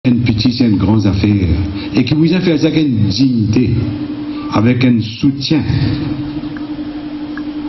une petite, c'est une grande affaire. Et qui vous a fait ça avec une dignité, avec un soutien.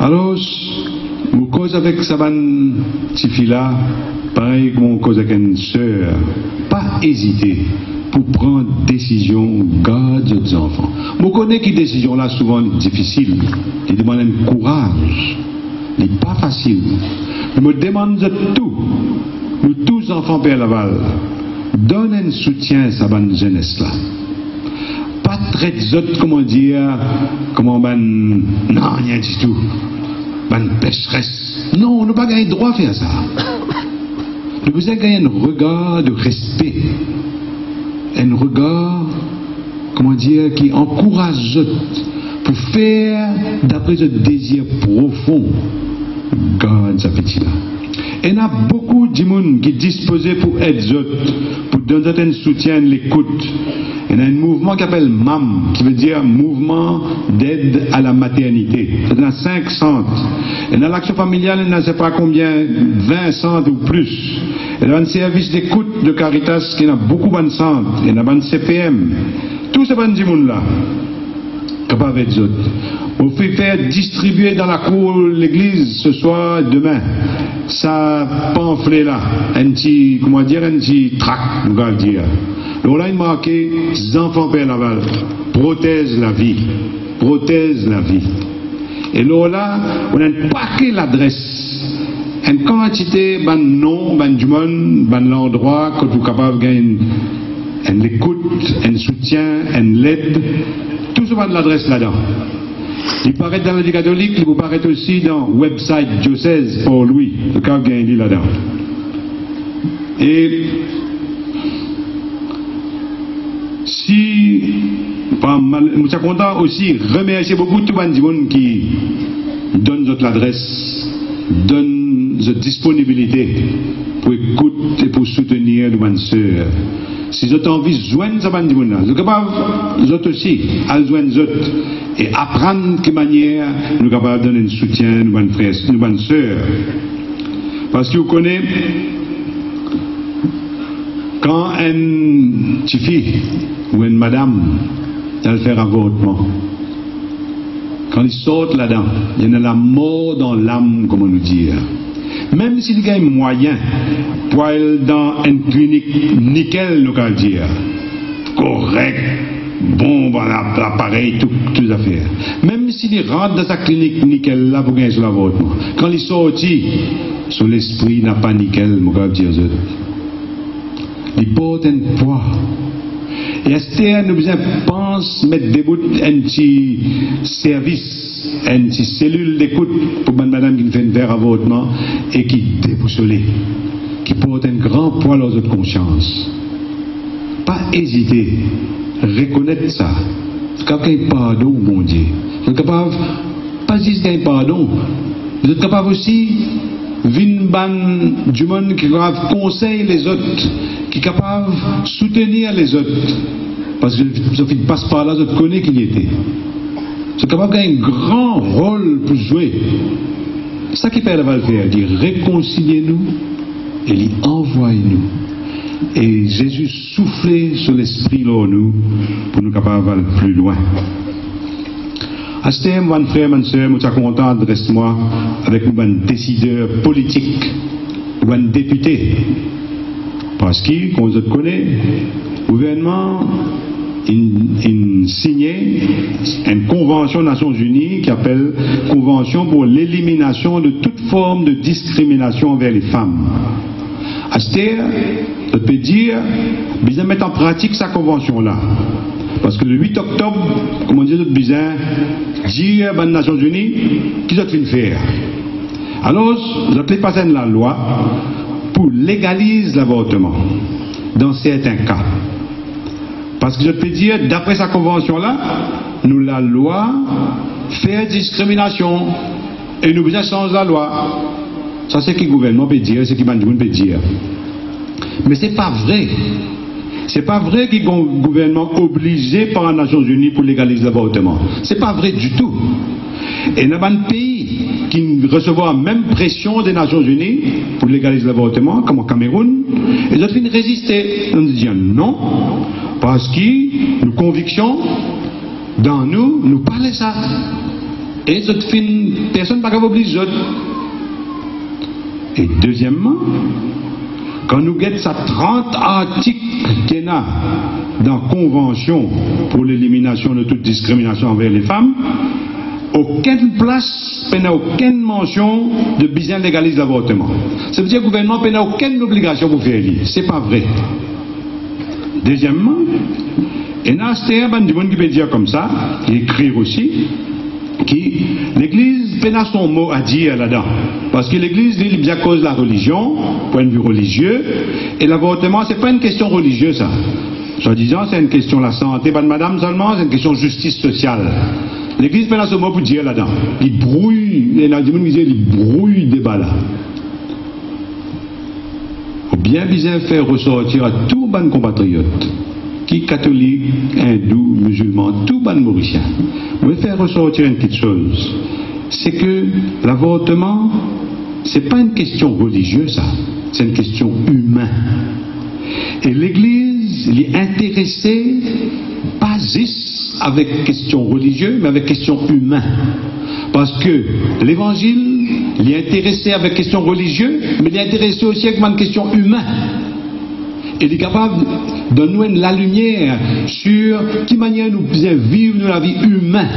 Alors, vous cause avec sa petite fille-là, pareil que mon cause avec une sœur, pas hésiter pour prendre décision, garde vos enfants. Vous connaissez que décision là souvent difficile, il demande un courage, il n'est pas facile. Je me demande de tout, nous tous enfants Père Laval, donne un soutien à sa bonne jeunesse là. Pas très autres, comment dire, comment non, rien du tout. Pécheresse. Non, on n'a pas gagné le droit à faire ça. Nous avons gagné un regard de respect. Un regard, comment dire, qui encourage pour faire, d'après ce désir profond, garde sa petite là. Et il y a beaucoup de monde qui sont disposés pour aider les autres, pour donner un soutien, l'écoute. Il y a un mouvement qui s'appelle MAM, qui veut dire Mouvement d'aide à la maternité. Il y a 5 centres. Et dans l'action familiale, il y a ne sais pas combien, 20 centres ou plus. Il y a un service d'écoute de Caritas qui a beaucoup de centres. Il y a un CPM. Tous ces gens-là, capables d'aider les autres. On fait faire distribuer dans la cour de l'église ce soir, demain, ça pamphlet là, un petit, comment dire, un petit tract, on va dire. Donc là, il marqué, enfants Père Laval, protège la vie, protège la vie. Et là, on a un paquet l'adresse, une quantité, ben nom, ben du monde, ben l'endroit, que vous êtes capable de gagner une écoute, un soutien, une aide, tout ce va de l'adresse là-dedans. Il paraît dans l'Église catholique, il vous paraît aussi dans le website diocèse pour Louis, le cas qui est là-dedans. Et si, nous sommes contents aussi, remercier beaucoup tout le monde qui donne notre adresse, donne notre disponibilité pour écouter et pour soutenir nos sœurs. Si vous avez envie de joindre ce bande de monde, vous êtes capables, vous autres aussi, à joindre les autres et apprendre de quelle manière nous sommes capables de donner un soutien à nos frères, nos sœurs. Parce que vous connaissez, quand une petite fille ou une madame elle fait avortement, quand ils sortent là-dedans, il y a la mort dans l'âme, comme on nous dit. Même s'il y a un moyen pour aller dans une clinique nickel, nous allons dire, correct, bon, l'appareil, toutes les affaires. Même s'il rentre dans sa clinique nickel, là, pour gagner sur l'avortement. Quand il sortit, son esprit n'a pas nickel, nous allons dire, il porte un poids. Et à ce terme, nous pensons mettre debout un petit service, une petite cellule d'écoute pour madame qui fait un verre avortement et qui déboussolée, qui porte un grand poids dans notre conscience. Pas hésiter, reconnaître ça. C'est quand il y a pardon, mon Dieu. Vous êtes capable, pas juste qu'il y a pardon, vous êtes capable aussi du monde qui conseille les autres, qui est capable de soutenir les autres. Parce que Sophie passe par là, je connais qui y était. C'est capable d'avoir un grand rôle pour jouer. C'est ça qui Père va le faire, dire réconciliez-nous et lui envoyez-nous. Et Jésus soufflait sur l'esprit là en nous pour nous capables d'aller plus loin. À ce thème, mon frère, mon soeur, je suis content de rester moi avec un décideur politique, un député. Parce que, comme vous connaissez, le gouvernement a signé une convention des Nations Unies qui s'appelle Convention pour l'élimination de toute forme de discrimination envers les femmes. À ce thème, je peux dire, bien mettre en pratique cette convention-là. Parce que le 8 octobre, comme on dit, notre besoin, dire aux Nations Unies, qu'ils ont fait faire. Alors, vous avez passé la loi pour légaliser l'avortement, dans certains cas. Parce que je peux dire, d'après sa convention-là, nous, la loi, fait discrimination, et nous besoin changer la loi. Ça, c'est ce que le gouvernement peut dire, c'est ce que le monde peut dire. Mais ce n'est pas vrai. C'est pas vrai qu'il y a un gouvernement obligé par les Nations Unies pour légaliser l'avortement. C'est pas vrai du tout. Et il y a un pays qui recevoir la même pression des Nations Unies pour légaliser l'avortement, comme au Cameroun, et d'autres finissent résister. On dit non, parce que nos convictions, dans nous parlent ça. Et d'autres finissent, personne ne va obliger. Et deuxièmement, quand nous guettons ça 30 articles qu'il y a dans la Convention pour l'élimination de toute discrimination envers les femmes, aucune place, aucune mention de besoin de légaliser l'avortement. Ça veut dire que le gouvernement n'a aucune obligation pour faire ça. Ce n'est pas vrai. Deuxièmement, il y a un monde qui peut dire comme ça, et écrire aussi, que l'Église n'a son mot à dire là-dedans. Parce que l'Église dit bien cause de la religion, point de vue religieux, et l'avortement, ce n'est pas une question religieuse, ça. En disant, c'est une question de la santé, pas de madame seulement, c'est une question de justice sociale. L'Église n'a son mot pour dire là-dedans. Il brouille, il y a des gens qui disent, il brouille le débat là. Il faut bien faire ressortir à tous les compatriotes, qui catholiques, hindous, musulmans, tous les mauriciens. On veut faire ressortir une petite chose. C'est que l'avortement, ce n'est pas une question religieuse, ça. C'est une question humaine. Et l'Église est intéressée, pas juste avec question religieuse, mais avec question humaine. Parce que l'Évangile, il est intéressé avec question religieuse, mais il est intéressé aussi avec une question humaine. Et il est capable de nous donner la lumière sur quelle manière nous pouvons vivre la vie humaine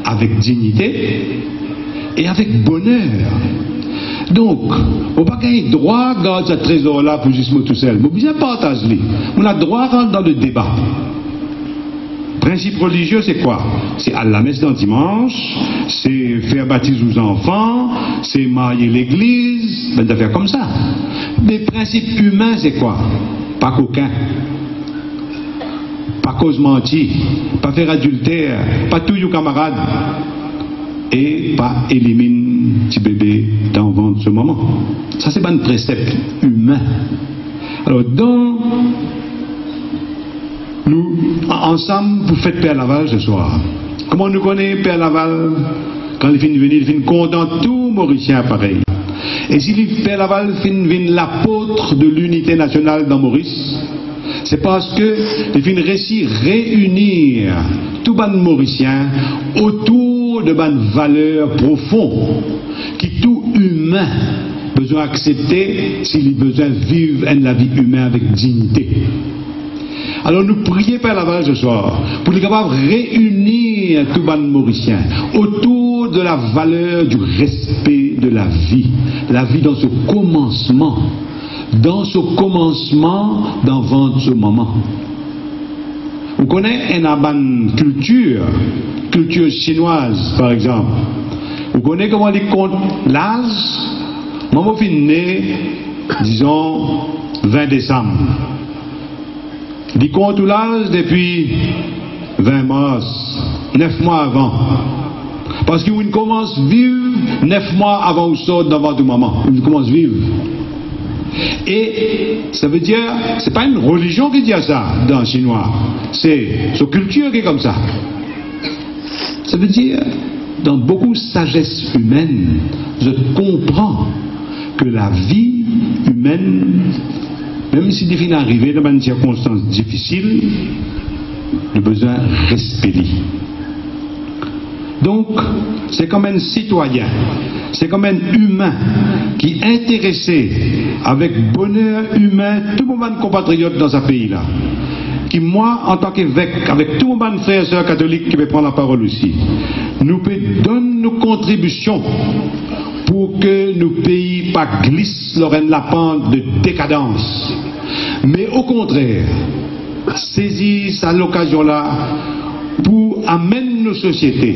avec dignité et avec bonheur. Donc, on n'a pas gagner droit à garder ce trésor-là pour juste tout seul. On a besoin de partager. On a droit à rentrer dans le débat. Principe religieux, c'est quoi? C'est à la messe d'un dimanche, c'est faire baptiser aux enfants, c'est marier l'église, ben d'affaires comme ça. Mais principe humain, c'est quoi? Pas coquin, pas cause mentir, pas faire adultère, pas tout your camarade, et pas éliminer petit bébé dans le ventre ce moment. Ça, c'est pas un précepte humain. Alors, nous, ensemble, vous faites Père Laval ce soir. Comment nous connaît Père Laval? Quand il finit de venir, il finit content tout Mauricien pareil. Et si Père Laval finit l'apôtre de l'unité nationale dans Maurice, c'est parce que il finit réussi réunir tout ban Mauricien autour de ban valeurs profondes qui tout humain besoin accepter s'il a besoin de vivre la vie humaine avec dignité. Alors nous prions Père Laval ce soir pour être capable de réunir tout le monde mauricien autour de la valeur du respect de la vie dans ce commencement, dans ce moment. Vous connaissez une culture chinoise par exemple. Vous connaissez comment ils comptent l'âge? Moi je suis né, disons, 20 décembre. Ils comptent l'âge depuis 20 mars, 9 mois avant. Parce qu'ils commencent à vivre 9 mois avant qu'ils sortent devant tout moment. Ils commencent à vivre. Et ça veut dire, c'est pas une religion qui dit ça dans le chinois. C'est sa culture qui est comme ça. Ça veut dire, dans beaucoup de sagesse humaine, je comprends que la vie humaine, même si il finit arriver dans une circonstance difficile, nous avons besoin de respecter. Donc, c'est comme un citoyen, c'est comme un humain qui est intéressé avec bonheur humain, tout le monde compatriote dans ce pays-là. Qui, moi, en tant qu'évêque, avec tout le monde frères et sœurs catholiques qui veulent prendre la parole aussi, nous pouvons donner nos contributions pour que nos pays pas glissent dans la pente de décadence. Mais au contraire, saisissent à l'occasion-là pour amener nos sociétés,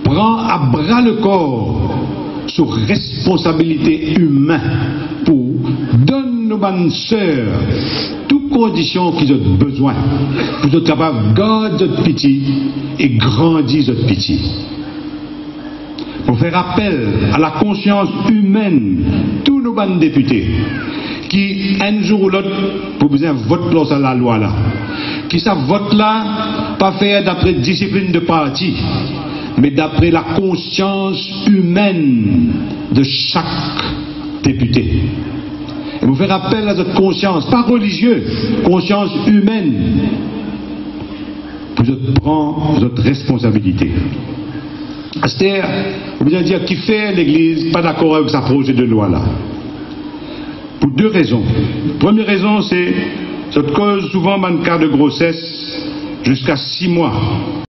prendre à bras le corps sur responsabilité humaine pour donner nos bonnes sœurs toutes conditions qu'ils ont besoin pour être capables de garder notre petit et grandir notre petit. Pour faire appel à la conscience humaine, tous nos bonnes députés, qui un jour ou l'autre, pour besoin vote là, la loi là, qui ça vote là, pas faire d'après discipline de parti, mais d'après la conscience humaine de chaque député. Et vous faire appel à cette conscience, pas religieuse, conscience humaine. Vous prenez votre responsabilité. Esther, vous allez dire, qui fait l'Église pas d'accord avec sa projet de loi là? Pour deux raisons. Première raison, c'est cette cause souvent dans le cas de grossesse jusqu'à 6 mois.